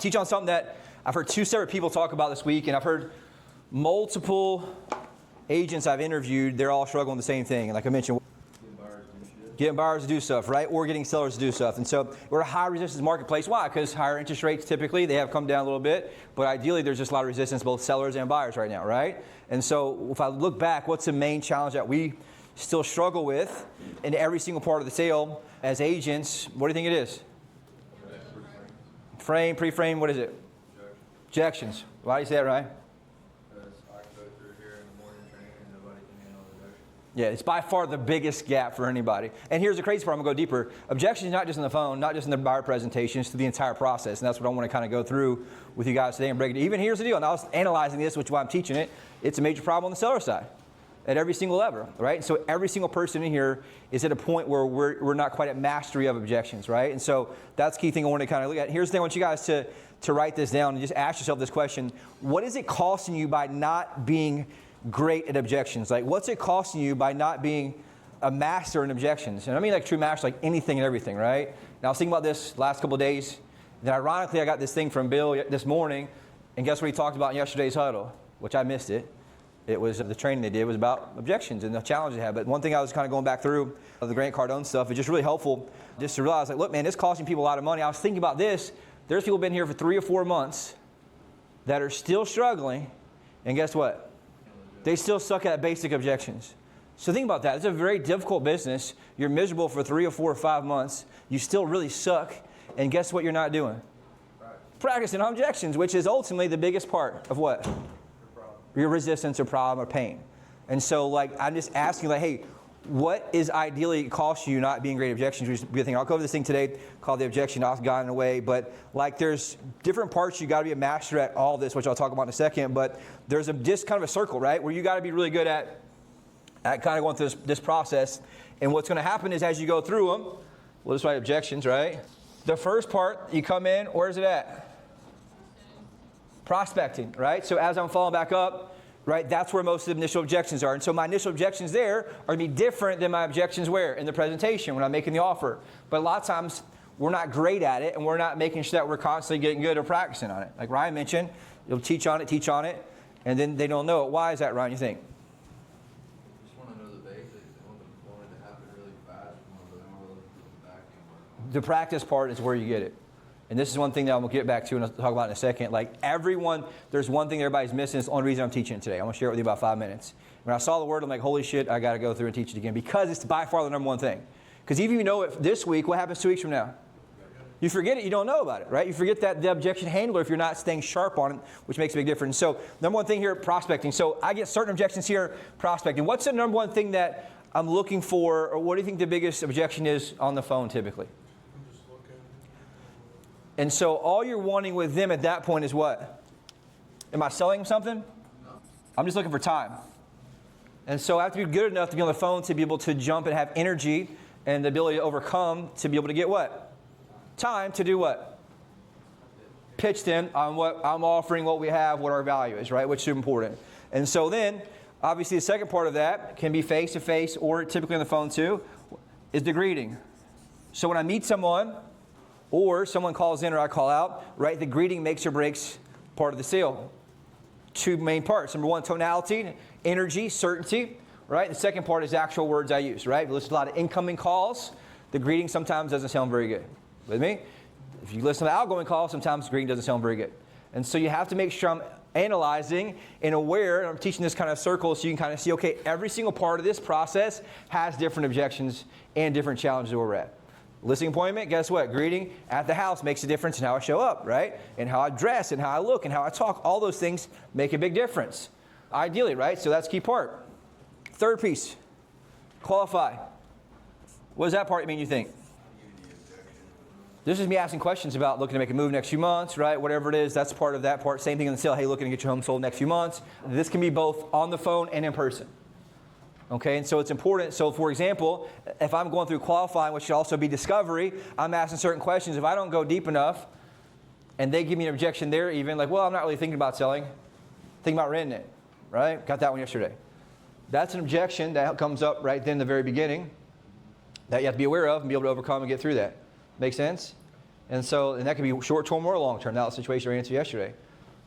Teach on something that I've heard two separate people talk about this week, and I've heard multiple agents I've interviewed, they're all struggling with the same thing. And like I mentioned, getting buyers to do stuff, right? Or getting sellers to do stuff. And so we're a high resistance marketplace. Why? Because higher interest rates typically, they have come down a little bit, but ideally there's just a lot of resistance, both sellers and buyers right now, right? And so if I look back, what's the main challenge that we still struggle with in every single part of the sale as agents? What do you think it is? Frame, pre-frame, what is it? Objections. Why do you say that, Ryan? Because I go through here in the morning training and nobody can handle objection. Yeah, it's by far the biggest gap for anybody. And here's the crazy part, I'm going to go deeper. Objections is not just on the phone, not just in the buyer presentation, it's through the entire process. And that's what I want to kind of go through with you guys today and break it. Even here's the deal, and I was analyzing this, which is why I'm teaching it. It's a major problem on the seller side at every single level, right? So every single person in here is at a point where we're not quite at mastery of objections, right? And so that's the key thing I want to kind of look at. Here's the thing, I want you guys to write this down and just ask yourself this question. What is it costing you by not being great at objections? Like, what's it costing you by not being a master in objections? And I mean like true master, like anything and everything, right? Now I was thinking about this last couple of days. Then ironically, I got this thing from Bill this morning, and guess what he talked about in yesterday's huddle, which I missed it. It was the training they did was about objections and the challenge they had. But one thing I was kind of going back through of the Grant Cardone stuff, it's just really helpful just to realize, like, look, man, it's costing people a lot of money. I was thinking about this. There's people been here for 3 or 4 months that are still struggling, and guess what? They still suck at basic objections. So think about that. It's a very difficult business. You're miserable for 3 or 4 or 5 months. You still really suck, and guess what you're not doing? Practicing objections, which is ultimately the biggest part of what? Your resistance or problem or pain. And so like I'm just asking like, hey, what is ideally cost you not being great at objections? Which is a good thing. I'll cover this thing today called the objection off God in a way, but like there's different parts you got to be a master at all this, which I'll talk about in a second, but there's just kind of a circle, right? Where you got to be really good at kind of going through this process. And what's going to happen is as you go through them, we'll just write objections, right? The first part, you come in, where's it at? Prospecting, right? So as I'm following back up, right, that's where most of the initial objections are. And so my initial objections there are going to be different than my objections where? In the presentation, when I'm making the offer. But a lot of times, we're not great at it, and we're not making sure that we're constantly getting good or practicing on it. Like Ryan mentioned, you'll teach on it, and then they don't know it. Why is that, Ryan, you think? I just want to know the basics. I want it to happen really fast. I want to look back and work. The practice part is where you get it. And this is one thing that I'm going to get back to and I'll talk about in a second. Like everyone, there's one thing everybody's missing. It's the only reason I'm teaching it today. I'm going to share it with you about 5 minutes. When I saw the word, I'm like, holy shit, I got to go through and teach it again because it's by far the number one thing. Because even if you know it this week, what happens 2 weeks from now? You forget it, you don't know about it, right? You forget that the objection handler if you're not staying sharp on it, which makes a big difference. So number one thing here, prospecting. So I get certain objections here, prospecting. What's the number one thing that I'm looking for, or what do you think the biggest objection is on the phone typically? And so all you're wanting with them at that point is what? Am I selling something? No. I'm just looking for time. And so I have to be good enough to be on the phone to be able to jump and have energy and the ability to overcome to be able to get what? Time to do what? Pitch them on what I'm offering, what we have, what our value is, right? Which is important. And so then, obviously the second part of that can be face-to-face or typically on the phone too, is the greeting. So when I meet someone, or someone calls in or I call out, right? The greeting makes or breaks part of the sale. 2 main parts. Number one, tonality, energy, certainty, right? The second part is actual words I use, right? We listen to a lot of incoming calls. The greeting sometimes doesn't sound very good. With me? If you listen to outgoing calls, sometimes the greeting doesn't sound very good. And so you have to make sure I'm analyzing and aware, and I'm teaching this kind of circle so you can kind of see, okay, every single part of this process has different objections and different challenges where we're at. Listing appointment, guess what? Greeting at the house makes a difference in how I show up, right? And how I dress and how I look and how I talk. All those things make a big difference. Ideally, right? So that's key part. Third piece, qualify. What does that part mean, you think? This is me asking questions about looking to make a move next few months, right? Whatever it is, that's part of that part. Same thing in the sale. Hey, looking to get your home sold next few months. This can be both on the phone and in person. Okay, and so it's important. So for example, if I'm going through qualifying, which should also be discovery, I'm asking certain questions. If I don't go deep enough and they give me an objection there even, like, well, I'm not really thinking about selling, thinking about renting it, right? Got that one yesterday. That's an objection that comes up right then in the very beginning that you have to be aware of and be able to overcome and get through that. Make sense? And that could be short-term or long-term. That was the situation I ran into yesterday.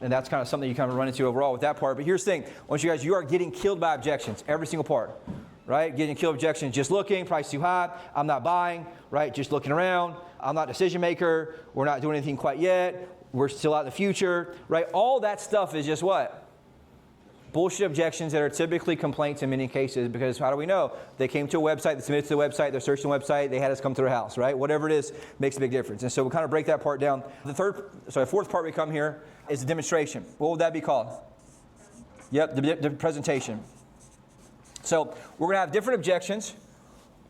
And that's kind of something you kind of run into overall with that part. But here's the thing. Once you are getting killed by objections, every single part, right? Getting killed objections, just looking, price too high, I'm not buying, right? Just looking around, I'm not a decision maker, we're not doing anything quite yet, we're still out in the future, right? All that stuff is just what? Bullshit objections that are typically complaints in many cases, because how do we know? They came to a website, they submitted to the website, they're searching the website, they had us come to their house, right? Whatever it is makes a big difference. And so we'll kind of break that part down. The fourth part we come here is the demonstration. What would that be called? Yep, the presentation. So we're going to have different objections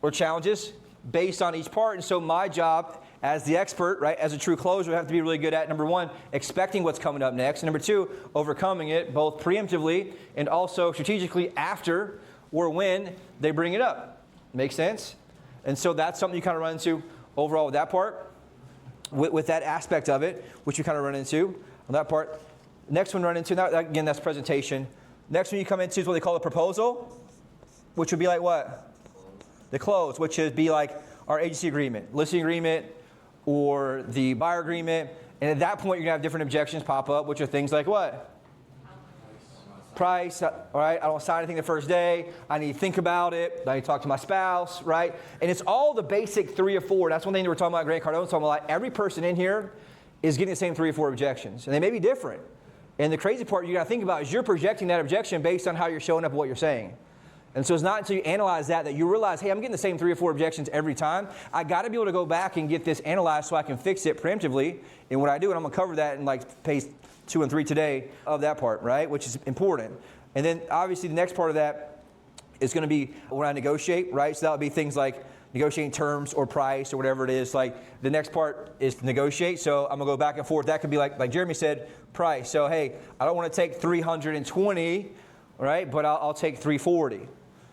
or challenges based on each part. And so my job as the expert, right, as a true closer, we have to be really good at, number one, expecting what's coming up next. And number two, overcoming it both preemptively and also strategically after or when they bring it up. Make sense? And so that's something you kind of run into overall with that part, with that aspect of it, which you kind of run into on that part. Next one run into, now, again, that's presentation. Next one you come into is what they call a proposal, which would be like what? The close, which would be like our agency agreement, listing agreement, or the buyer agreement. And at that point, you're going to have different objections pop up, which are things like what? Price. All right, I don't sign anything the first day. I need to think about it. I need to talk to my spouse, right? And it's all the basic 3 or 4. That's one thing that we're talking about, Grant Cardone's talking about. Every person in here is getting the same 3 or 4 objections. And they may be different. And the crazy part you got to think about is you're projecting that objection based on how you're showing up and what you're saying. And so it's not until you analyze that you realize, hey, I'm getting the same 3 or 4 objections every time. I got to be able to go back and get this analyzed so I can fix it preemptively in what I do. And I'm going to cover that in like page 2 and 3 today of that part, right? Which is important. And then obviously the next part of that is going to be when I negotiate, right? So that would be things like negotiating terms or price or whatever it is. Like the next part is to negotiate. So I'm going to go back and forth. That could be like Jeremy said, price. So hey, I don't want to take 320, right? But I'll take 340.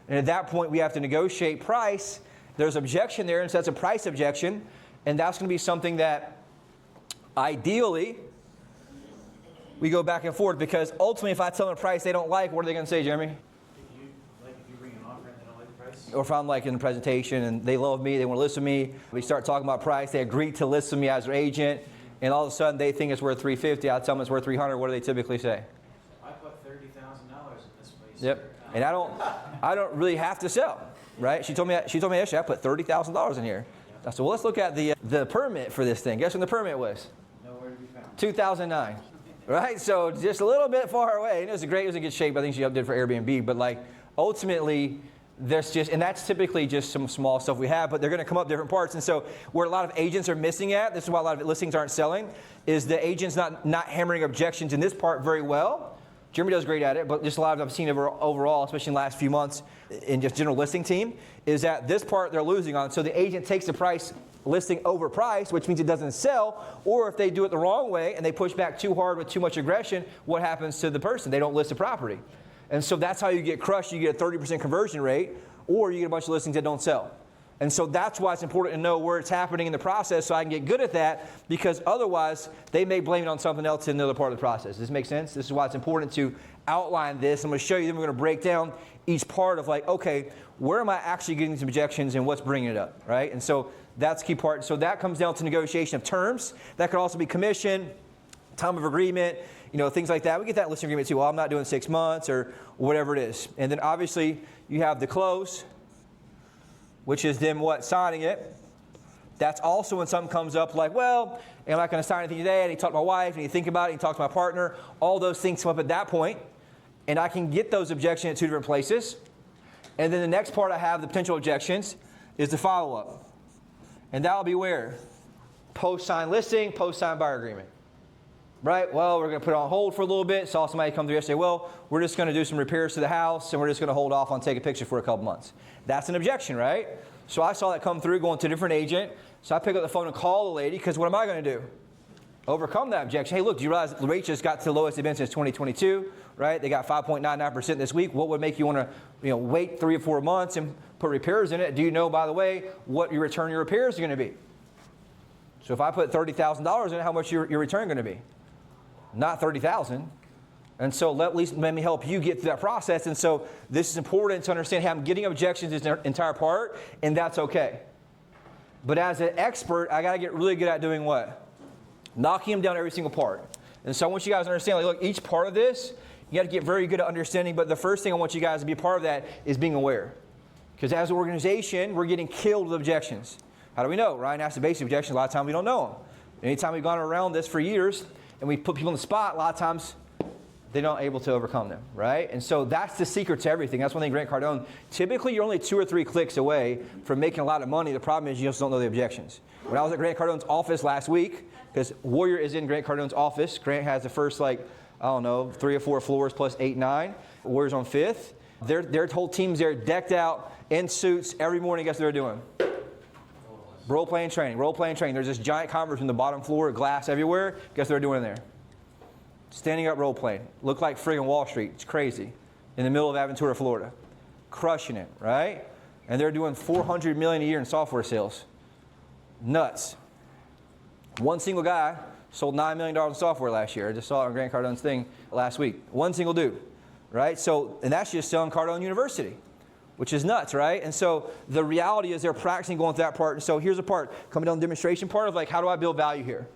And at that point, we have to negotiate price. There's objection there, and so that's a price objection. And that's going to be something that ideally we go back and forth, because ultimately if I tell them a price they don't like, what are they going to say, Jeremy? If you bring an offer and they don't like the price? Or if I'm like in the presentation and they love me, they want to listen to me, we start talking about price, they agree to list to me as their agent, and all of a sudden they think it's worth $350, I tell them it's worth $300, what do they typically say? I put $30,000 in this place. Yep. And I don't really have to sell, right? She told me yesterday I put $30,000 in here. I said, well, let's look at the permit for this thing. Guess when the permit was? Nowhere to be found. 2009, right? So just a little bit far away. And it was in good shape. I think she updated for Airbnb. But like ultimately, and that's typically just some small stuff we have, but they're going to come up different parts. And so where a lot of agents are missing at, this is why a lot of listings aren't selling, is the agents not hammering objections in this part very well. Jeremy does great at it, but just a lot of I've seen overall, especially in the last few months in just general listing team, is that this part they're losing on. So the agent takes the price listing over price, which means it doesn't sell, or if they do it the wrong way and they push back too hard with too much aggression, what happens to the person? They don't list the property. And so that's how you get crushed. You get a 30% conversion rate, or you get a bunch of listings that don't sell. And so that's why it's important to know where it's happening in the process so I can get good at that, because otherwise they may blame it on something else in another part of the process. Does this make sense? This is why it's important to outline this. I'm going to show you, then we're going to break down each part of like, okay, where am I actually getting these objections and what's bringing it up, right? And so that's the key part. So that comes down to negotiation of terms. That could also be commission, time of agreement, things like that. We get that listing agreement too. Well, I'm not doing 6 months or whatever it is. And then obviously you have the close, which is them signing it. That's also when something comes up like, well, am I not going to sign anything today? I need to talk to my wife. I need to think about it. I need to talk to my partner. All those things come up at that point. And I can get those objections at 2 different places. And then the next part I have, the potential objections, is the follow-up. And that will be where? Post-sign listing, post-sign buyer agreement. Right? Well, we're going to put it on hold for a little bit. Saw somebody come through yesterday. Well, we're just going to do some repairs to the house, and we're just going to hold off on taking a picture for a couple months. That's an objection, right? So I saw that come through going to a different agent. So I pick up the phone and call the lady, because what am I going to do? Overcome that objection. Hey, look, do you realize the rate just got to the lowest they've been since 2022, right? They got 5.99% this week. What would make you want to wait 3 or 4 months and put repairs in it? Do you know, by the way, what your return your repairs are going to be? So if I put $30,000 in it, how much your return going to be? Not $30,000. And so let me help you get through that process. And so this is important to understand, hey, I'm getting objections this entire part, and that's okay. But as an expert, I got to get really good at doing what? Knocking them down every single part. And so I want you guys to understand, like, look, each part of this, you got to get very good at understanding. But the first thing I want you guys to be a part of that is being aware. Because as an organization, we're getting killed with objections. How do we know? Ryan asked the basic objections. A lot of times we don't know them. Anytime we've gone around this for years and we put people on the spot, a lot of times they're not able to overcome them, right? And so that's the secret to everything. That's one thing Grant Cardone, typically you're only 2 or 3 clicks away from making a lot of money. The problem is you just don't know the objections. When I was at Grant Cardone's office last week, because Warrior is in Grant Cardone's office, Grant has the first, 3 or 4 floors plus 8, 9. Warrior's on 5th. Their whole team's there decked out in suits every morning. Guess what they're doing? Role-playing training, role-playing training. There's this giant conference room on the bottom floor, glass everywhere. Guess what they're doing in there? Standing up role-playing. Look like friggin' Wall Street. It's crazy. In the middle of Aventura, Florida. Crushing it, right? And they're doing $400 million a year in software sales. Nuts. One single guy sold $9 million in software last year. I just saw it on Grant Cardone's thing last week. One single dude, right? So, and that's just selling Cardone University, which is nuts, right? And so the reality is they're practicing going through that part. And so here's a part, coming down the demonstration part of like, how do I build value here?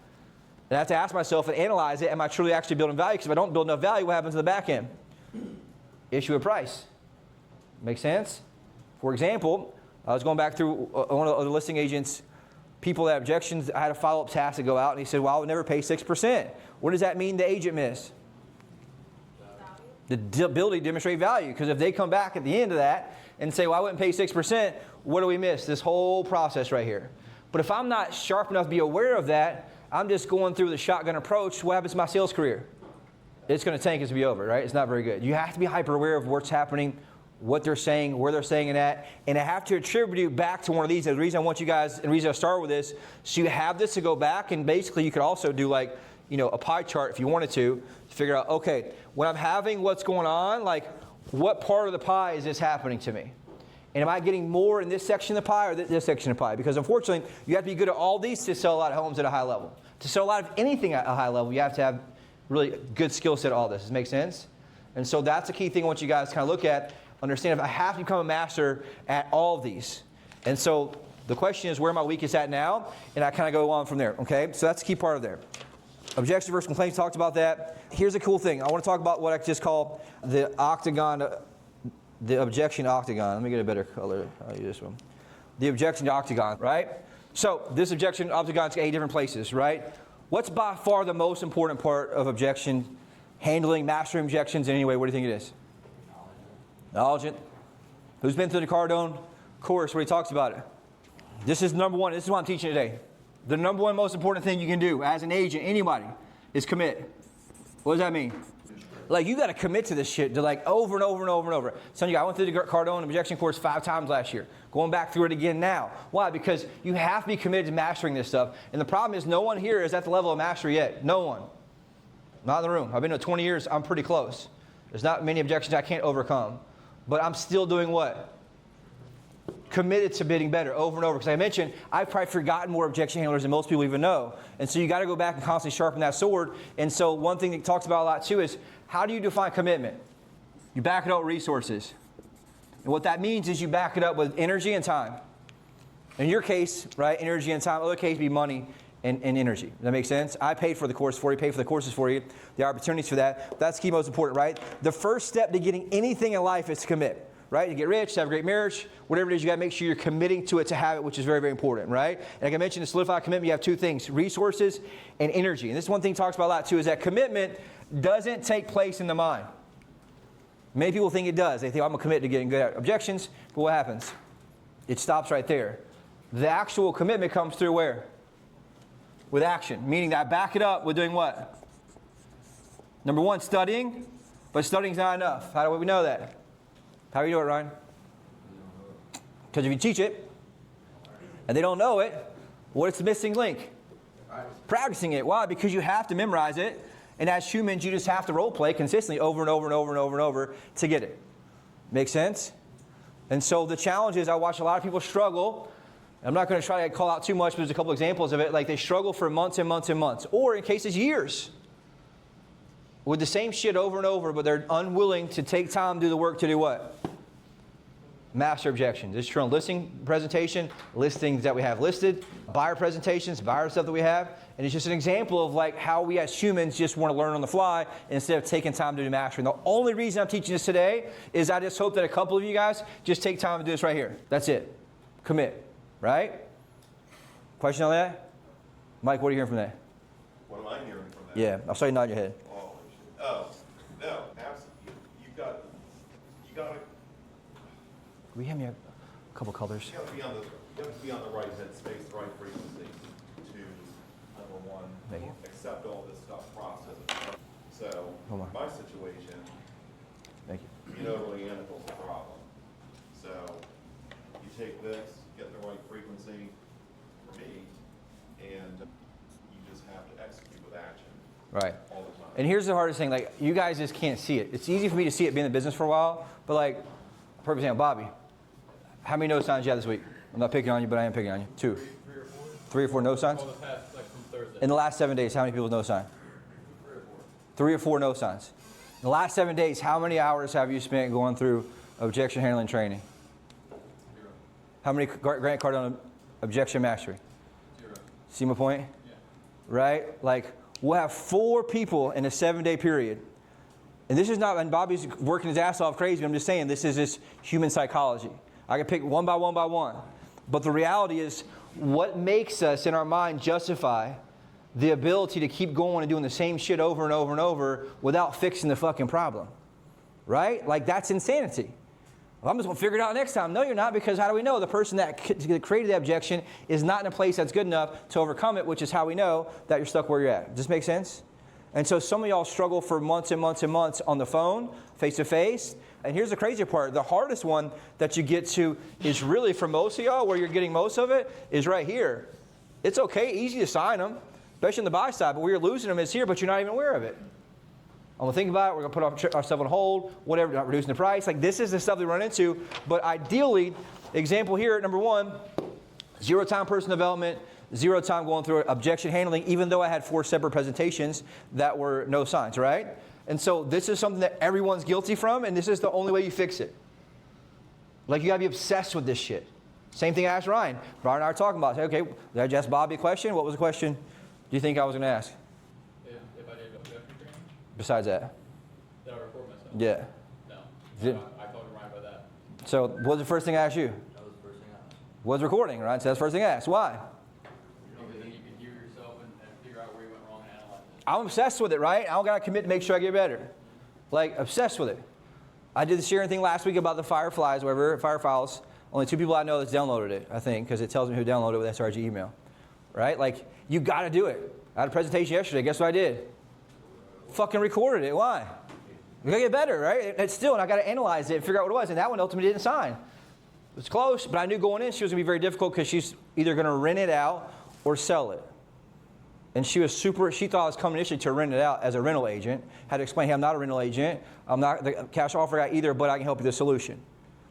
And I have to ask myself and analyze it, am I truly actually building value? Because if I don't build enough value, what happens to the back end? Issue a price. Make sense? For example, I was going back through one of the listing agents' people that had objections. I had a follow-up task to go out, and he said, well, I would never pay 6%. What does that mean the agent missed? The ability to demonstrate value. Because if they come back at the end of that and say, well, I wouldn't pay 6%, what do we miss? This whole process right here. But if I'm not sharp enough to be aware of that, I'm just going through the shotgun approach. What happens to my sales career? It's going to tank. It's going to be over, right? It's not very good. You have to be hyper aware of what's happening, what they're saying, where they're saying it at. And I have to attribute back to one of these. The reason I want you guys, and the reason I start with this, so you have this to go back. And basically, you could also do like, a pie chart if you wanted to figure out, okay, when I'm having what's going on, like what part of the pie is this happening to me? And am I getting more in this section of the pie or this section of the pie? Because unfortunately, you have to be good at all these to sell a lot of homes at a high level. To sell a lot of anything at a high level, you have to have really good skill set at all this. Does this make sense? And so that's a key thing I want you guys to kind of look at. Understand if I have to become a master at all of these. And so the question is, where am I weakest at now? And I kind of go on from there, okay? So that's a key part of there. Objection versus complaints, talked about that. Here's a cool thing. I want to talk about what I just call the octagon, the objection octagon. Let me get a better color. I'll use this one. The objection octagon, right? So this objection octagon's 8 different places, right? What's by far the most important part of objection handling, mastering objections in any way? What do you think it is? Knowledge it. Who's been through the Cardone course where he talks about it? This is number one. This is what I'm teaching today. The number one most important thing you can do as an agent, anybody, is commit. What does that mean? Like, you got to commit to this shit to like over and over and over and over. Some of you, I went through the Cardone objection course 5 times last year. Going back through it again now. Why? Because you have to be committed to mastering this stuff. And the problem is no one here is at the level of mastery yet. No one. Not in the room. I've been doing 20 years. I'm pretty close. There's not many objections I can't overcome. But I'm still doing what? Committed to getting better over and over. Because I mentioned, I've probably forgotten more objection handlers than most people even know. And so you got to go back and constantly sharpen that sword. And so one thing that he talks about a lot too is, how do you define commitment? You back it up with resources. And what that means is you back it up with energy and time. In your case, right, energy and time. Other case would be money and energy. Does that make sense? I paid for the course for you, paid for the courses for you, the opportunities for that. That's key, most important, right? The first step to getting anything in life is to commit. Right? To get rich, to have a great marriage, whatever it is, you got to make sure you're committing to it to have it, which is very, very important, right? And like I mentioned, to solidify commitment, you have 2 things, resources and energy. And this is one thing he talks about a lot too, is that commitment doesn't take place in the mind. Many people think it does. They think, I'm going to commit to getting good at objections, but what happens? It stops right there. The actual commitment comes through where? With action, meaning that I back it up with doing what? Number 1, studying, but studying's not enough. How do we know that? How do you do it, Ryan? Because if you teach it, and they don't know it, what's the missing link? Practicing it. Why? Because you have to memorize it, and as humans, you just have to role play consistently over and over and over and over and over to get it. Make sense? And so the challenge is, I watch a lot of people struggle. I'm not going to try to call out too much, but there's a couple examples of it. Like they struggle for months and months and months, or in cases, years, with the same shit over and over, but they're unwilling to take time to do the work to do what? master objections. This is true on listing presentation, listings that we have listed, buyer presentations, buyer stuff that we have. And it's just an example of like how we as humans just want to learn on the fly instead of taking time to do mastering. The only reason I'm teaching this today is I just hope that a couple of you guys just take time to do this right here. That's it. Commit, right? Question on that? Mike, what are you hearing from that? What am I hearing from that? Yeah, I saw you nod your head. Oh, no, absolutely. You got to. Can we hand me a couple colors? You have to be on the right headspace, the right frequency to, number one, Thank you. accept all this stuff, process it. So, Hold on. my situation, Thank you. you know really handles the problem. So, you take this, get the right frequency for me, and you just have to execute with action. Right. All the time. And here's the hardest thing, like you guys just can't see it. It's easy for me to see it being in the business for a while, but like, for example, Bobby, how many no signs you had this week? I'm not picking on you, but I am picking on you. 2. 3 or 4 no signs? All the past, like from Thursday. In the last 7 days, how many people with no sign? 3 or 4 no signs. In the last 7 days, how many hours have you spent going through objection handling training? 0. How many Grant Cardone objection mastery? 0. See my point? Yeah. Right? Like, we'll have 4 people in a 7-day period. And this is not, and Bobby's working his ass off crazy, I'm just saying this is just human psychology. I can pick one by one by one. But the reality is, what makes us in our mind justify the ability to keep going and doing the same shit over and over and over without fixing the fucking problem? Right? Like, that's insanity. Well, I'm just going to figure it out next time. No, you're not, because how do we know? The person that created the objection is not in a place that's good enough to overcome it, which is how we know that you're stuck where you're at. Does this make sense? And so some of y'all struggle for months and months and months on the phone, face-to-face. And here's the crazy part. The hardest one that you get to is really for most of y'all, where you're getting most of it, is right here. It's okay, easy to sign them, especially on the buy side, but where you're losing them is here, but you're not even aware of it. I'm going to think about it. We're going to put ourselves on hold, whatever, not reducing the price. Like, this is the stuff we run into. But ideally, example here, number 1, 0 time personal development, 0 time going through objection handling, even though I had 4 separate presentations that were no signs, right? And so this is something that everyone's guilty from, and this is the only way you fix it. Like, you got to be obsessed with this shit. Same thing I asked Ryan. Brian and I were talking about it. I said, okay, did I just ask Bobby a question? What was the question do you think I was going to ask? If I did objection training, Besides that? did I record myself? Yeah. No. Did- I told Ryan about that. So what was the first thing I asked you? That was the first thing I asked. Was recording, right? So that's the first thing I asked. Why? Because then you can hear yourself and figure out where you went wrong and analyze it. I'm obsessed with it, right? I don't got to commit to make sure I get better. Like, obsessed with it. I did the sharing thing last week about the Fireflies, whatever, Fire Files. Only 2 people I know that's downloaded it, I think, because it tells me who downloaded it with SRG email. Right? Like, you got to do it. I had a presentation yesterday. Guess what I did? Fucking recorded it. Why? We got to get better, right? It's still, and I got to analyze it and figure out what it was. And that one ultimately didn't sign. It was close, but I knew going in she was going to be very difficult because she's either going to rent it out or sell it. And she thought I was coming initially to rent it out as a rental agent. Had to explain, hey, I'm not a rental agent. I'm not the cash offer guy either, but I can help you with the solution.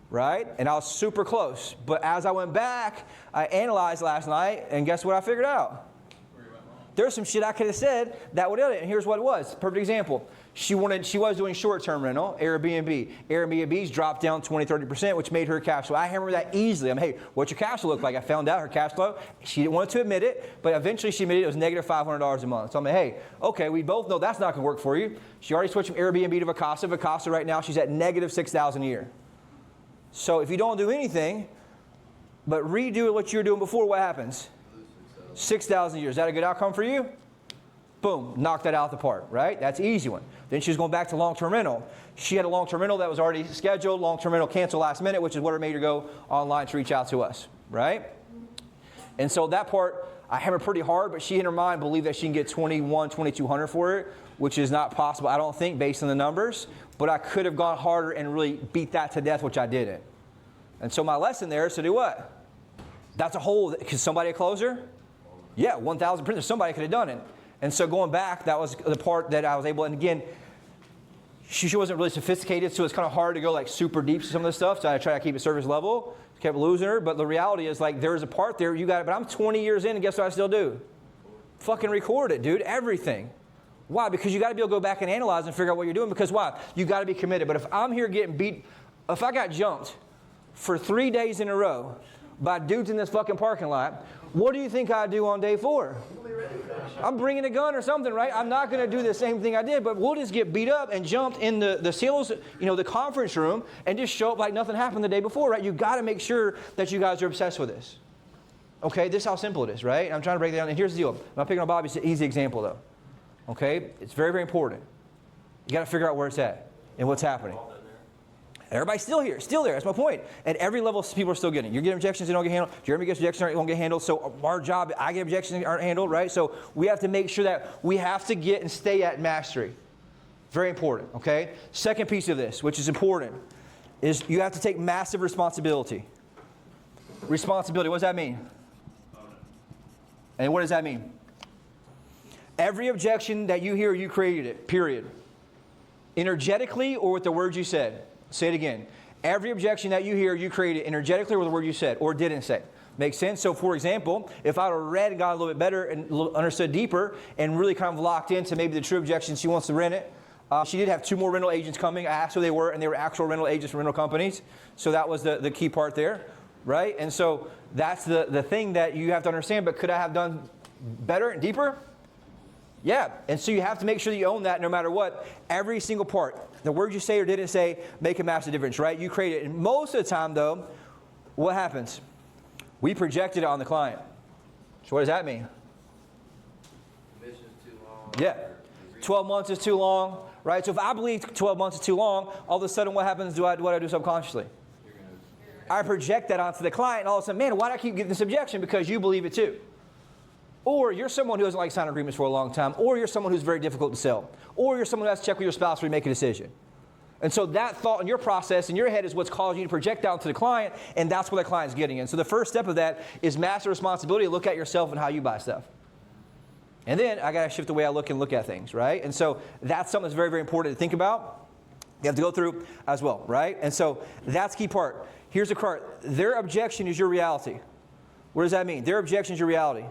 Right? And I was super close. But as I went back, I analyzed last night, and guess what I figured out? Where you went wrong. There's some shit I could have said that would have it. And here's what it was. Perfect example. She was doing short-term rental, Airbnb. Airbnb's dropped down 20, 30%, which made her cash flow. I remember that easily. Hey, what's your cash flow look like? I found out her cash flow. She didn't want to admit it, but eventually she admitted it was negative $500 a month. So I'm like, hey, okay, we both know that's not going to work for you. She already switched from Airbnb to Vacasa. Vacasa right now, she's at negative $6,000 a year. So if you don't do anything, but redo what you were doing before, what happens? $6,000 a year. Is that a good outcome for you? Boom, knock that out the park, right? That's an easy one. Then she was going back to long-term rental. She had a long-term rental that was already scheduled. Long-term rental canceled last minute, which is what made her go online to reach out to us, right? And so that part, I hammered pretty hard, but she in her mind believed that she can get $2,200 for it, which is not possible, I don't think, based on the numbers. But I could have gone harder and really beat that to death, which I didn't. And so my lesson there is to do what? That's a hole. Could somebody close her? Yeah, 1,000 printers. Somebody could have done it. And so going back, that was the part that I was able, and again, she wasn't really sophisticated, so it's kind of hard to go like super deep to some of this stuff, so I try to keep it surface level. Kept losing her, but the reality is like there's a part there, you got it, but I'm 20 years in, and guess what I still do? Fucking record it, dude, everything. Why? Because you got to be able to go back and analyze and figure out what you're doing, because why? You got to be committed. But if I'm here getting beat, if I got jumped for 3 days in a row by dudes in this fucking parking lot, what do you think I do on day 4? I'm bringing a gun or something, right? I'm not going to do the same thing I did, but we'll just get beat up and jumped in the sales, the conference room and just show up like nothing happened the day before, right? You got to make sure that you guys are obsessed with this. Okay, this is how simple it is, right? I'm trying to break it down, and here's the deal. I'm not picking on Bobby, it's an easy example though. Okay, it's very, very important. You got to figure out where it's at and what's happening. Everybody's still here, still there. That's my point. At every level, people are still getting it. You're getting objections that don't get handled. Jeremy gets objections that don't get handled. So our job, I get objections that aren't handled, right? So we have to make sure that we have to get and stay at mastery. Very important, okay? Second piece of this, which is important, is you have to take massive responsibility. Responsibility, what does that mean? And what does that mean? Every objection that you hear, you created it, period. Energetically or with the words you said. Say it again. Every objection that you hear, you created energetically or with the word you said or didn't say. Makes sense? So, for example, if I would have read and got a little bit better and understood deeper and really kind of locked into maybe the true objection, she wants to rent it. She did have 2 more rental agents coming. I asked who they were, and they were actual rental agents from rental companies. So that was the key part there, right? And so that's the thing that you have to understand. But could I have done better and deeper? Yeah, and so you have to make sure that you own that no matter what. Every single part, the words you say or didn't say, make a massive difference, right? You create it. And most of the time, though, what happens? We projected it on the client. So what does that mean? Commission's too long. Yeah, 12 months is too long, right? So if I believe 12 months is too long, all of a sudden what happens? What do I do subconsciously? I project that onto the client, and all of a sudden, man, why do I keep getting this objection? Because you believe it too. Or you're someone who doesn't like signing agreements for a long time. Or you're someone who's very difficult to sell. Or you're someone who has to check with your spouse before you make a decision. And so that thought in your process, in your head, is what's causing you to project out to the client, and that's what the client's getting. And so the first step of that is master responsibility. Look at yourself and how you buy stuff. And then I got to shift the way I look at things, right? And so that's something that's very, very important to think about. You have to go through as well, right? And so that's the key part. Here's the part. Their objection is your reality. What does that mean? Their objection is your reality.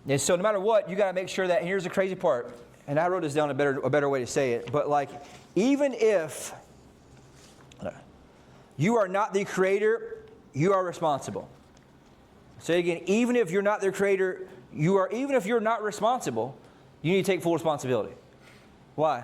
And so no matter what, you got to make sure that, and here's the crazy part, and I wrote this down a better way to say it, but like, even if you are not the creator, you are responsible. Say again, even if you're not the creator, even if you're not responsible, you need to take full responsibility. Why?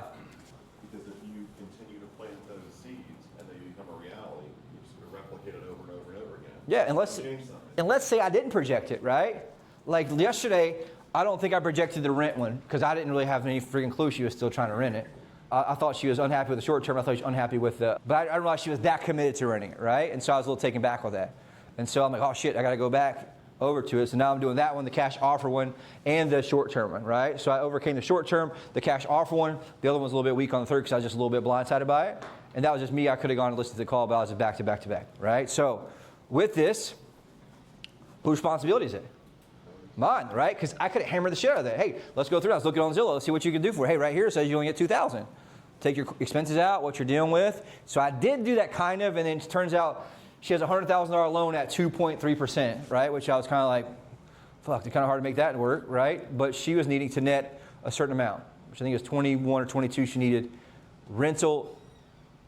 Because if you continue to plant those seeds and they become a reality, you're just going to replicate it over and over and over again. Yeah, and let's say I didn't project it, right? Like yesterday, I don't think I projected the rent one because I didn't really have any freaking clue she was still trying to rent it. I thought she was unhappy with the short term. I thought she was unhappy with but I didn't realize she was that committed to renting it, right? And so I was a little taken back with that. And so I'm like, oh shit, I got to go back over to it. So now I'm doing that one, the cash offer one, and the short term one, right? So I overcame the short term, the cash offer one. The other one was a little bit weak on the third because I was just a little bit blindsided by it. And that was just me. I could have gone and listened to the call, but I was just back to back to back, right? So with this, whose responsibility is it? Mine, right? Because I could have hammered the shit out of that. Hey, let's go through. Let's look it on Zillow. Let's see what you can do for it. Hey, right here it says you only get $2,000. Take your expenses out, what you're dealing with. So I did do that kind of, and then it turns out she has a $100,000 loan at 2.3%, right? Which I was kind of like, fuck, it's kind of hard to make that work, right? But she was needing to net a certain amount, which I think it was 21 or 22 she needed. Rental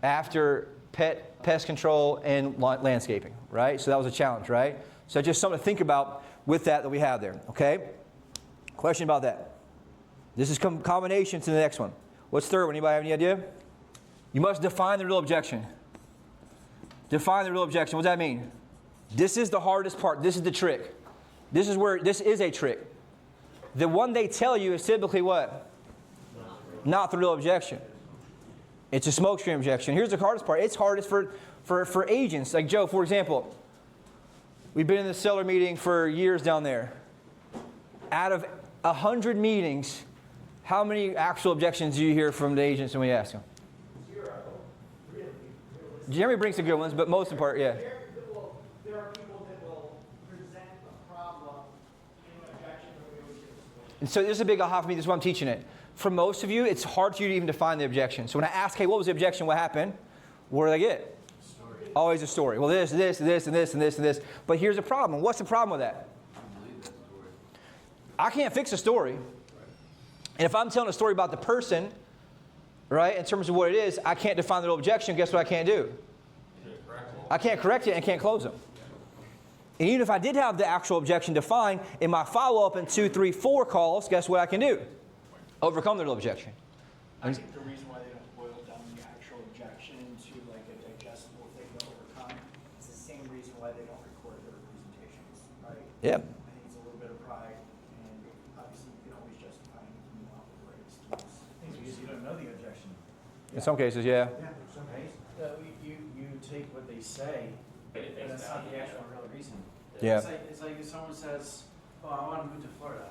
after pest control and landscaping, right? So that was a challenge, right? So just something to think about with that we have there, okay? Question about that. This is combination to the next one. What's third one? Anybody have any idea? You must define the real objection. Define the real objection. What does that mean? This is the hardest part. This is the trick. This is a trick. The one they tell you is typically what? Not the real objection. It's a smokescreen objection. Here's the hardest part. It's hardest for agents. Like Joe, for example. We've been in the seller meeting for years down there. Out of 100 meetings, how many actual objections do you hear from the agents when we ask them? 0. Really. Jeremy brings some good ones, but most of the part, yeah. There are people that will present a problem in an objection or negotiation. And so this is a big aha for me. This is why I'm teaching it. For most of you, it's hard for you to even define the objection. So when I ask, hey, what was the objection? What happened? What do they get? Always a story. Well, this, and this, and this, and this. But here's the problem. What's the problem with that? I can't fix a story. And if I'm telling a story about the person, right, in terms of what it is, I can't define the little objection. Guess what I can't do? I can't correct it and can't close them. And even if I did have the actual objection defined, in my follow-up in 2, 3, 4 calls, guess what I can do? Overcome the little objection. I think the reason why they don't boil down the actual objection to like a digestible thing to overcome is the same reason why they don't record their presentations, right? Yeah. I think it's a little bit of pride, and obviously you can always justify anything you want with great excuse. It's because you don't know the objection. In some cases, yeah. Right? You take what they say, and that's not the actual real reason. Yeah. It's like if someone says, oh, I want to move to Florida.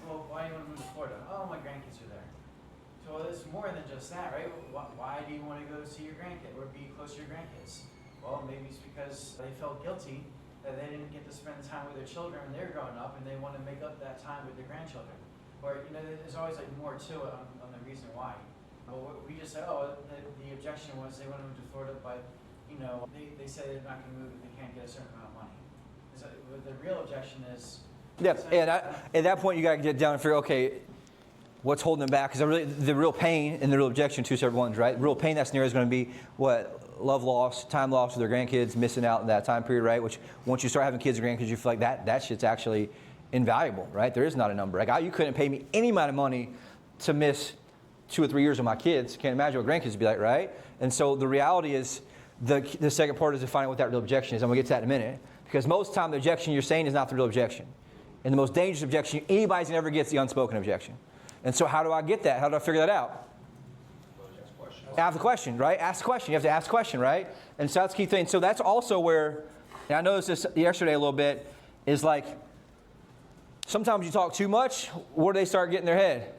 Well, why do you want to move to Florida? Oh, my grandkids are there. So it's more than just that, right? Why do you want to go see your grandkid or be close to your grandkids? Well, maybe it's because they felt guilty that they didn't get to spend time with their children when they're growing up, and they want to make up that time with their grandchildren. Or, there's always like more to it on the reason why. But we just said, the objection was they want to move to Florida, but they say they're not going to move if they can't get a certain amount of money. So the real objection is. Yeah, and at that point, you got to get down and figure, okay, what's holding them back? Because the real pain and the real objection, two separate ones, right? The real pain, that scenario is going to be what? Love loss, time loss with their grandkids, missing out in that time period, right? Which once you start having kids or grandkids, you feel like that shit's actually invaluable, right? There is not a number. Like, you couldn't pay me any amount of money to miss 2 or 3 years of my kids. Can't imagine what grandkids would be like, right? And so the reality is, the second part is defining what that real objection is. I'm going to get to that in a minute. Because most of the time, the objection you're saying is not the real objection. And the most dangerous objection anybody's going to ever get is the unspoken objection. And so how do I get that? How do I figure that out? Ask the question, right? Ask the question. You have to ask the question, right? And so that's the key thing. So that's also where, and I noticed this yesterday a little bit, is like, sometimes you talk too much, where do they start getting their head?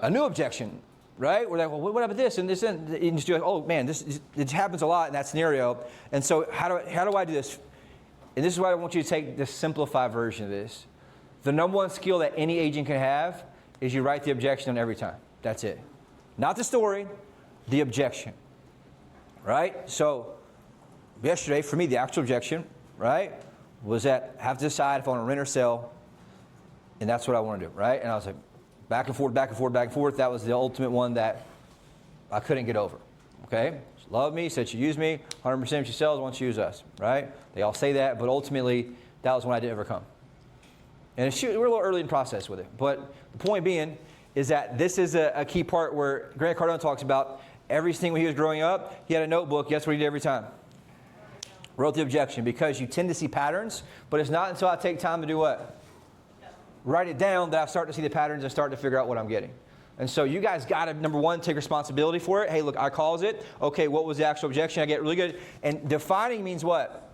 A new objection, right? We're like, well, what about this and this? And you just do like, oh man, it happens a lot in that scenario. And so how do I do this? And this is why I want you to take the simplified version of this. The number one skill that any agent can have is you write the objection on every time. That's it. Not the story, the objection. Right? So yesterday, for me, the actual objection, right, was that I have to decide if I want to rent or sell. And that's what I want to do, right? And I was like, back and forth, back and forth, back and forth. That was the ultimate one that I couldn't get over. Okay? She loved me, said she used me. 100% she sells, wants to use us, right? They all say that, but ultimately, that was when I didn't overcome. And we're a little early in the process with it. But the point being is that this is a key part where Grant Cardone talks about everything when he was growing up. He had a notebook. Guess what he did every time? Wrote the objection, because you tend to see patterns, but it's not until I take time to do what? Write it down that I start to see the patterns and start to figure out what I'm getting. And so you guys got to, number one, take responsibility for it. Hey, look, I caused it. Okay, what was the actual objection? I get really good. And defining means what?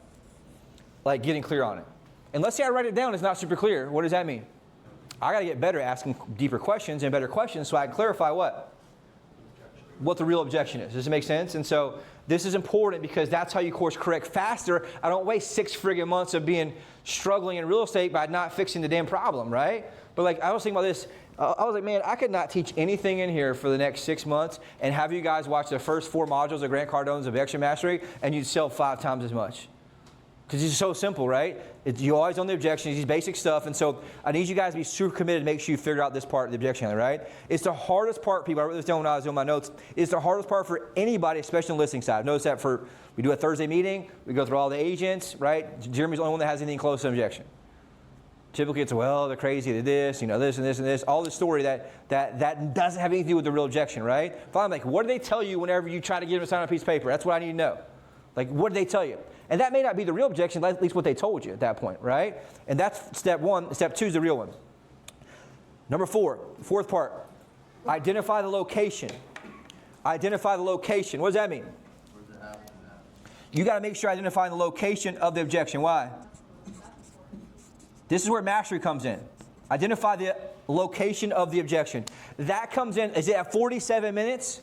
Like getting clear on it. And let's say I write it down, it's not super clear. What does that mean? I got to get better at asking deeper questions and better questions so I can clarify what the real objection is. Does it make sense? And so this is important because that's how you course correct faster. I don't waste 6 friggin' months of struggling in real estate by not fixing the damn problem, right? But like, I was thinking about this. I was like, man, I could not teach anything in here for the next 6 months and have you guys watch the first 4 modules of Grant Cardone's Objection Mastery and you'd sell 5 times as much. Because it's so simple, right? You always own the objections, these basic stuff. And so I need you guys to be super committed to make sure you figure out this part of the objection, right? It's the hardest part, people. I wrote this down when I was doing my notes. It's the hardest part for anybody, especially on the listing side. Notice that we do a Thursday meeting. We go through all the agents, right? Jeremy's the only one that has anything close to an objection. Typically it's, well, they're crazy, they're this, this and this and this. All the story that doesn't have anything to do with the real objection, right? Finally, like, what do they tell you whenever you try to get them to sign on a piece of paper? That's what I need to know. Like, what do they tell you? And that may not be the real objection, at least what they told you at that point, right? And that's step 1. Step 2 is the real one. Number 4, fourth part, identify the location. Identify the location. What does that mean? Where's it happening at? You got to make sure you identify the location of the objection. Why? This is where mastery comes in. Identify the location of the objection. That comes in, is it at 47 minutes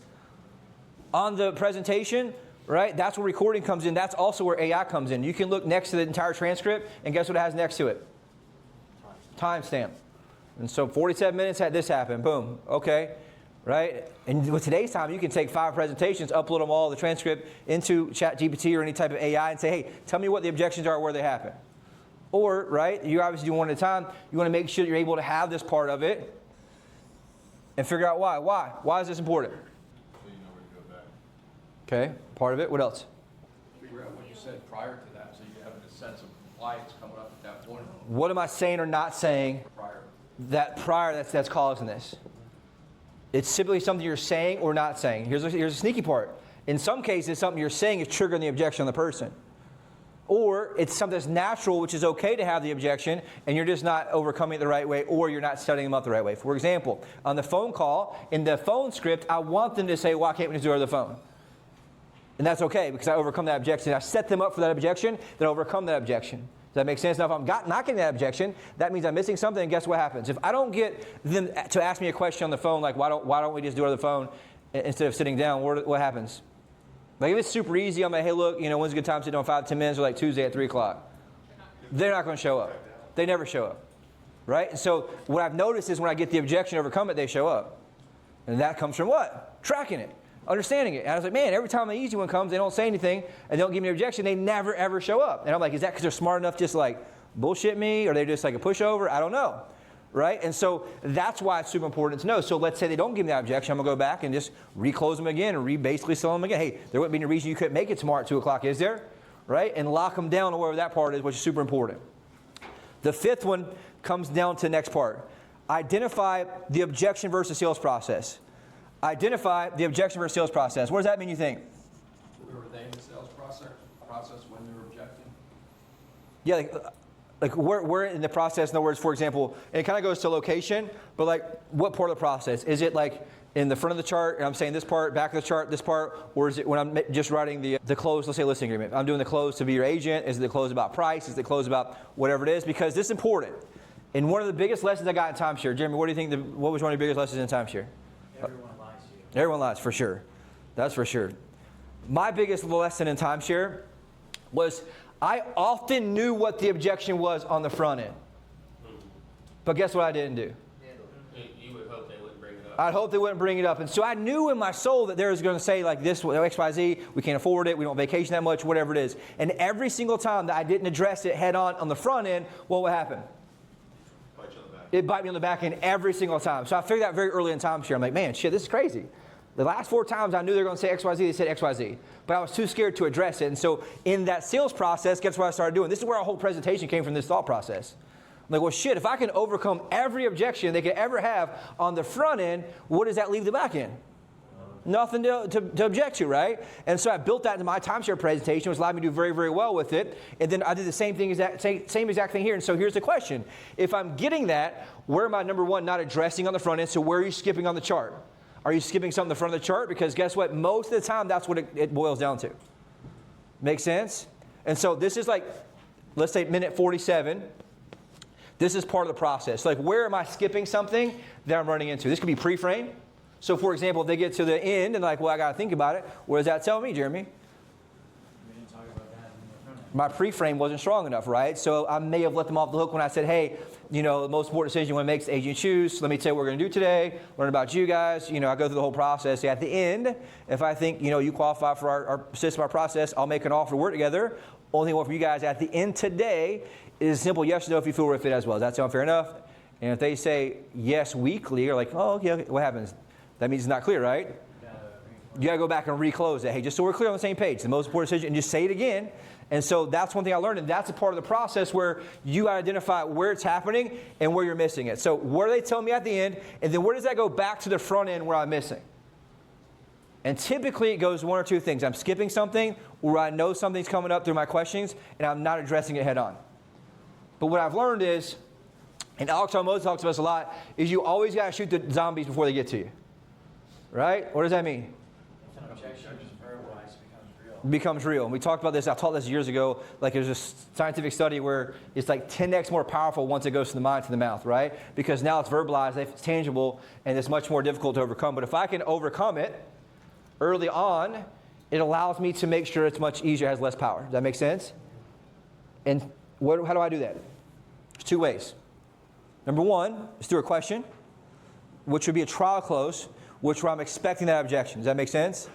on the presentation? Right? That's where recording comes in. That's also where AI comes in. You can look next to the entire transcript, and guess what it has next to it? Timestamp. And so 47 minutes had this happen. Boom. Okay. Right? And with today's time, you can take 5 presentations, upload them all, the transcript, into ChatGPT or any type of AI and say, hey, tell me what the objections are, where they happen. Or, right, you obviously do one at a time. You want to make sure you're able to have this part of it and figure out why. Why? Why is this important? Okay, part of it. What else? Figure out what you said prior to that, so you have a sense of why it's coming up at that point. What am I saying or not saying Prior. that's causing this? It's simply something you're saying or not saying. Here's a sneaky part. In some cases, something you're saying is triggering the objection on the person. Or it's something that's natural, which is okay to have the objection, and you're just not overcoming it the right way, or you're not setting them up the right way. For example, on the phone call, in the phone script, I want them to say, why can't we just do it over the phone? And that's okay, because I overcome that objection. I set them up for that objection, then overcome that objection. Does that make sense? Now, if I'm not getting that objection, that means I'm missing something, and guess what happens? If I don't get them to ask me a question on the phone, like, why don't we just do it over the phone instead of sitting down, what happens? Like, if it's super easy, I'm like, hey, look, when's a good time to sit down 5 to 10 minutes, or like Tuesday at 3 o'clock? They're not going to show up. They never show up, right? And so what I've noticed is when I get the objection, overcome it, they show up. And that comes from what? Tracking it, understanding it. And I was like, man, every time the easy one comes, they don't say anything, and they don't give me an objection, they never, ever show up. And I'm like, is that because they're smart enough just like bullshit me, or they're just like a pushover? I don't know. Right? And so that's why it's super important to know. So let's say they don't give me that objection. I'm going to go back and just reclose them again and basically sell them again. Hey, there wouldn't be any reason you couldn't make it tomorrow at 2 o'clock, is there? Right? And lock them down to wherever that part is, which is super important. The fifth one comes down to the next part. Identify the objection versus sales process. Identify the objection versus sales process. What does that mean, you think? Were they in the sales process when they were objecting? Yeah, like we're in the process. In other words, for example, and it kind of goes to location, but like what part of the process? Is it like in the front of the chart, and I'm saying this part, back of the chart, this part, or is it when I'm just writing the close, let's say listing agreement? I'm doing the close to be your agent. Is it the close about price? Is it the close about whatever it is? Because this is important. And one of the biggest lessons I got in timeshare, Jeremy, what do you think? What was one of your biggest lessons in timeshare? Everyone lies to you. Everyone lies, for sure. That's for sure. My biggest lesson in timeshare was I often knew what the objection was on the front end. But guess what I didn't do? You would hope they wouldn't bring it up. I'd hope they wouldn't bring it up. And so I knew in my soul that they was going to say like this, XYZ, we can't afford it, we don't vacation that much, whatever it is. And every single time that I didn't address it head on the front end, what would happen? Bite you on the back. It bite me on the back end every single time. So I figured out very early in timeshare. I'm like, man, shit, this is crazy. The last 4 times I knew they were going to say XYZ, they said XYZ. But I was too scared to address it. And so in that sales process, guess what I started doing? This is where our whole presentation came from, this thought process. I'm like, well, shit, if I can overcome every objection they could ever have on the front end, what does that leave the back end? Nothing to object to, right? And so I built that into my timeshare presentation, which allowed me to do very, very well with it. And then I did the same exact thing here. And so here's the question. If I'm getting that, where am I, number one, not addressing on the front end? So where are you skipping on the chart? Are you skipping something in the front of the chart? Because guess what? Most of the time, that's what it boils down to. Make sense? And so this is like, let's say minute 47. This is part of the process. Like, where am I skipping something that I'm running into? This could be pre-frame. So, for example, if they get to the end and like, well, I got to think about it. What does that tell me, Jeremy? We didn't talk about that in the front end. My pre-frame wasn't strong enough, right? So I may have let them off the hook when I said, hey, the most important decision one makes is agent choose. Let me tell you what we're going to do today. Learn about you guys. I go through the whole process. At the end, if I think, you qualify for our system, our process, I'll make an offer to work together. Only thing I want for you guys at the end today is simple yes or no if you feel we're a fit as well. Does that sound fair enough? And if they say yes weekly, or like, oh, okay, what happens? That means it's not clear, right? You got to go back and reclose it. Hey, just so we're clear on the same page, the most important decision, and just say it again. And so that's one thing I learned, and that's a part of the process where you got to identify where it's happening and where you're missing it. So what are they telling me at the end, and then where does that go back to the front end where I'm missing? And typically it goes one or two things. I'm skipping something, or I know something's coming up through my questions, and I'm not addressing it head on. But what I've learned is, and Alex Armoza talks about this a lot, is you always got to shoot the zombies before they get to you. Right? What does that mean? If an objection is verbalized, it becomes real. Becomes real. And we talked about this, I taught this years ago, like there's a scientific study where it's like 10x more powerful once it goes from the mind to the mouth, right? Because now it's verbalized, it's tangible, and it's much more difficult to overcome. But if I can overcome it early on, it allows me to make sure it's much easier, has less power. Does that make sense? And how do I do that? There's 2 ways. Number one is through a question, which would be a trial close, which where I'm expecting that objection. Does that make sense?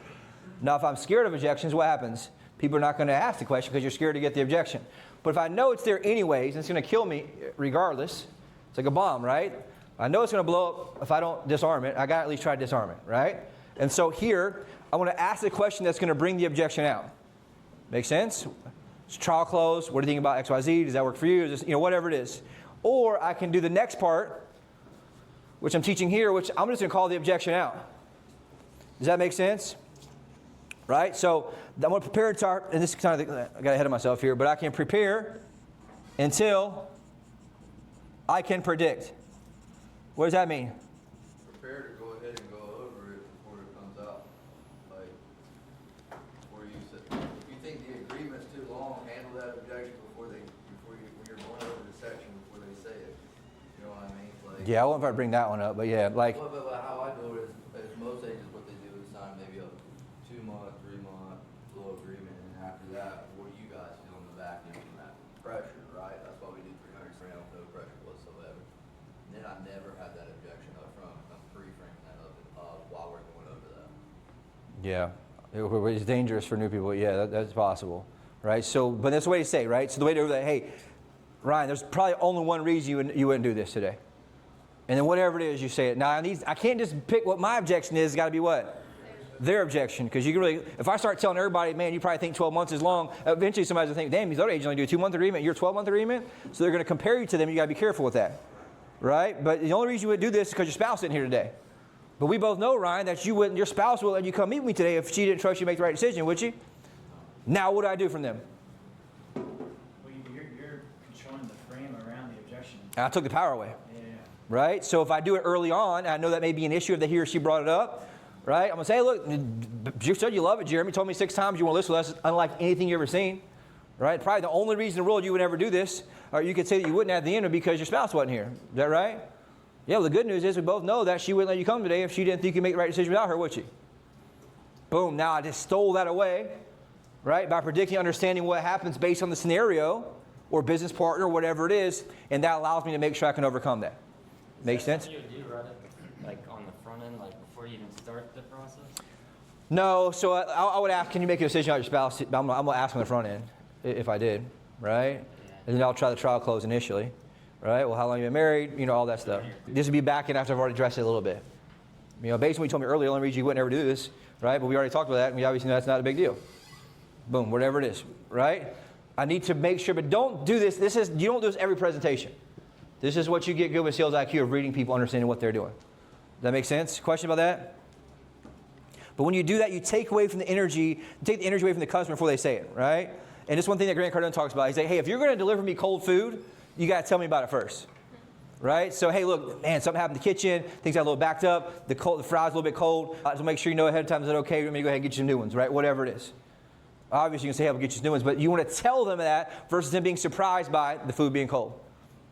Now, if I'm scared of objections, what happens? People are not going to ask the question because you're scared to get the objection. But if I know it's there anyways, and it's going to kill me regardless, it's like a bomb, right? I know it's going to blow up if I don't disarm it. I got to at least try to disarm it, right? And so here, I want to ask the question that's going to bring the objection out. Make sense? It's trial close. What do you think about XYZ? Does that work for you? Is this, whatever it is. Or I can do the next part, which I'm teaching here, which I'm just going to call the objection out. Does that make sense? Right? So I'm going to prepare and this is kind of, I got ahead of myself here, but I can prepare until I can predict. What does that mean? Prepare to go ahead and go over it before it comes out. Like, before you sit, if you think the agreement's too long, handle that objection when you're going over the section before they say it. You know what I mean? Like, Yeah, I won't if I bring that one up, but yeah, like. But how I do it is most agents, what they do is sign maybe a 2-month, 3-month little agreement, and after that, what do you guys feel in the back end from that? Pressure, right? That's why we do 300 grams, no pressure whatsoever. And then I never had that objection up front. I'm pre-framing that up while we're going over that. Yeah, it's dangerous for new people. Yeah, that's possible, right? So, but that's the way to say, right? So the way to do that, hey, Ryan, there's probably only one reason you wouldn't do this today. And then whatever it is, you say it. Now, I can't just pick what my objection is. It's got to be what? Their objection. Because you can really, if I start telling everybody, man, you probably think 12 months is long, eventually somebody's going to think, damn, these other agents only do a 2-month agreement, you're a 12-month agreement. So they're going to compare you to them. You got to be careful with that, right? But the only reason you would do this is because your spouse isn't here today. But we both know, Ryan, that your spouse will let you come meet me today if she didn't trust you to make the right decision, would she? Now, what do I do from them? Well, you're controlling the frame around the objection. I took the power away. Yeah. Right? So if I do it early on, I know that may be an issue if he or she brought it up, right? I'm going to say, hey, look, you said you love it, Jeremy. You told me 6 times you want to listen with us, unlike anything you've ever seen, right? Probably the only reason in the world you would ever do this, or you could say that you wouldn't at the end would be because your spouse wasn't here. Is that right? Yeah, well, the good news is we both know that she wouldn't let you come today if she didn't think you could make the right decision without her, would she? Boom. Now I just stole that away, right? By predicting, understanding what happens based on the scenario or business partner, or whatever it is, and that allows me to make sure I can overcome that. Make sense? You would do, right? Like on the front end, like before you even start the process? No, so I would ask, can you make a decision about your spouse? I'm going to ask on the front end if I did, right? Yeah. And then I'll try the trial close initially, right? Well, how long you been married? All that stuff. This would be back in after I've already addressed it a little bit. Based on what you told me earlier, the only reason you wouldn't ever do this, right? But we already talked about that, and we obviously know that's not a big deal. Boom, whatever it is, right? I need to make sure, but don't do this. You don't do this every presentation. This is what you get good with sales IQ of reading people, understanding what they're doing. Does that make sense? Question about that? But when you do that, you take away from the energy, take the energy away from the customer before they say it, right? And this one thing that Grant Cardone talks about, he's like, hey, if you're going to deliver me cold food, you got to tell me about it first, right? So, hey, look, man, something happened in the kitchen, things got a little backed up, the fries a little bit cold. So make sure you know ahead of time, is it okay? Let me go ahead and get you some new ones, right? Whatever it is. Obviously, you can say, hey, I'll get you some new ones, but you want to tell them that versus them being surprised by the food being cold.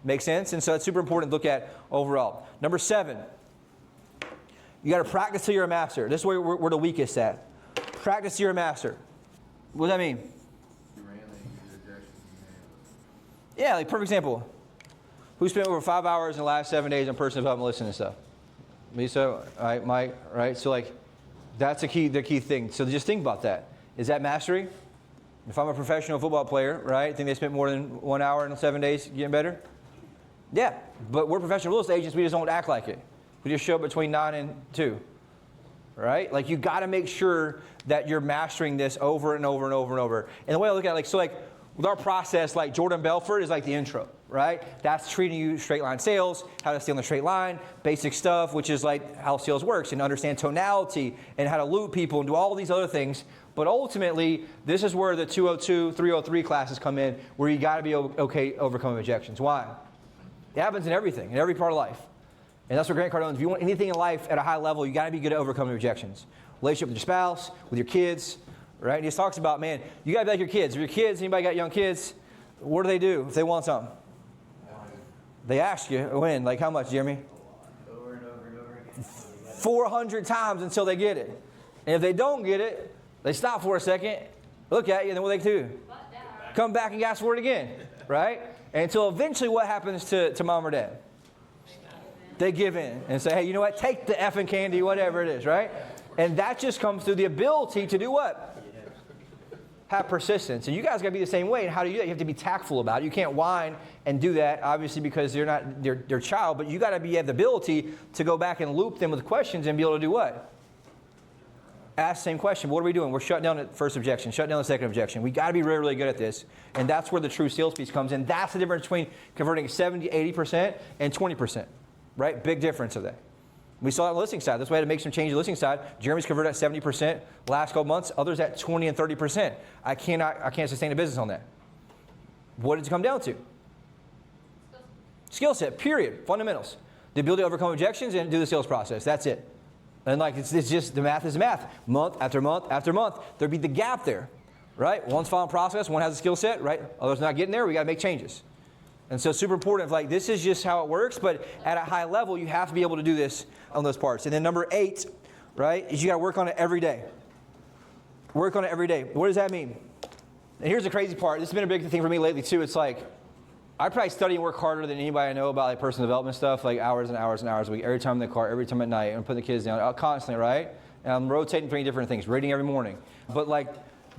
Make sense? And so it's super important to look at overall. Number 7, you got to practice till you're a master. This is where we're the weakest at. Practice till you're a master. What does that mean? You ran the objection. Yeah, like perfect example. Who spent over 5 hours in the last 7 days on personal development listening to stuff? Lisa, all right, Mike, right? So like, that's the key thing. So just think about that. Is that mastery? If I'm a professional football player, right, think they spent more than 1 hour in 7 days getting better? Yeah, but we're professional real estate agents. We just don't act like it. We just show up between 9 and 2, right? Like you got to make sure that you're mastering this over and over and over and over. And the way I look at it, like with our process, like Jordan Belfort is like the intro, right? That's treating you straight line sales, how to stay on the straight line, basic stuff, which is like how sales works and understand tonality and how to loop people and do all these other things. But ultimately, this is where the 202, 303 classes come in, where you got to be okay overcoming objections. Why? It happens in everything, in every part of life. And that's what Grant Cardone, if you want anything in life at a high level, you got to be good at overcoming objections. Relationship with your spouse, with your kids, right? And he just talks about, man, you got to be like your kids. If your kids, anybody got young kids, what do if they want something? They ask you, when? Like how much, Jeremy? Over and over and over again. 400 times until they get it. And if they don't get it, they stop for a second, look at you, and then what do? Come back and ask for it again, right? And until eventually what happens to mom or dad? They give in and say, hey, you know what? Take the effing candy, whatever it is, right? And that just comes through the ability to do what? Have persistence. And you guys got to be the same way. And how do you do that? You have to be tactful about it. You can't whine and do that, obviously, because they're not their child. But you got to have the ability to go back and loop them with questions and be able to do what? ask the same question. What are we doing? We're shutting down the first objection, shutting down the second objection. We got to be really, really good at this. And that's where the true sales piece comes in. That's the difference between converting 70, 80% and 20%, right? Big difference of that. We saw it on the listing side. That's why I had to make some change on the listing side. Jeremy's converted at 70% last couple months. Others at 20 and 30%. I can't sustain a business on that. What does it come down to? Skill set, period. Fundamentals. The ability to overcome objections and do the sales process. That's it. And like it's just the math is math. Month after month after month, there'd be the gap there, right? One's following process, one has a skill set, right? Others not getting there. We got to make changes. And so super important. Like this is just how it works. But at a high level, you have to be able to do this on those parts. And then number 8, right, is you got to work on it every day. Work on it every day. What does that mean? And here's the crazy part. This has been a big thing for me lately too. It's like I probably study and work harder than anybody I know about like personal development stuff, like hours and hours and hours a week, every time in the car, every time at night. I'm putting the kids down constantly, right? And I'm rotating 3 different things, reading every morning. But like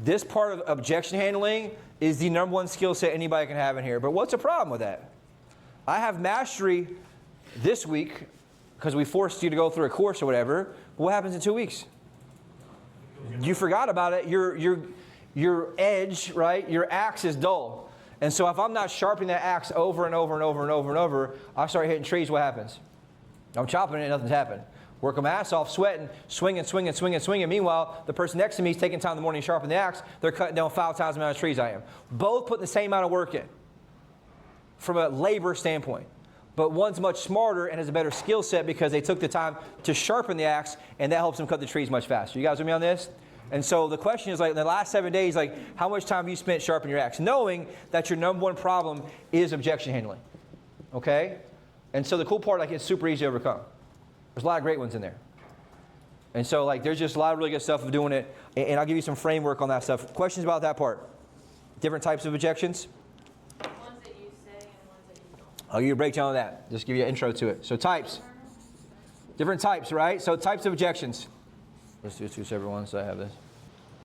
this part of objection handling is the number 1 skill set anybody can have in here. But what's the problem with that? I have mastery this week because we forced you to go through a course or whatever. What happens in 2 weeks? You forgot about it. Your edge, right? Your axe is dull. And so if I'm not sharpening that axe over and over and over and over and over, I start hitting trees, what happens? I'm chopping it and nothing's happened. Work my ass off, sweating, swinging. Meanwhile, the person next to me is taking time in the morning to sharpen the axe. They're cutting down 5 times the amount of trees I am. Both putting the same amount of work in from a labor standpoint. But one's much smarter and has a better skill set because they took the time to sharpen the axe, and that helps them cut the trees much faster. You guys with me on this? And so the question is, like, in the last 7 days, like, how much time have you spent sharpening your axe? Knowing that your number 1 problem is objection handling, okay? And so the cool part, like, it's super easy to overcome. There's a lot of great ones in there. And so, like, there's just a lot of really good stuff of doing it, and I'll give you some framework on that stuff. Questions about that part? Different types of objections? Ones that you say and ones that you don't. I'll give you a breakdown of that. Just give you an intro to it. So types. Different types, right? So types of objections. Let's do 2 separate ones so I have this.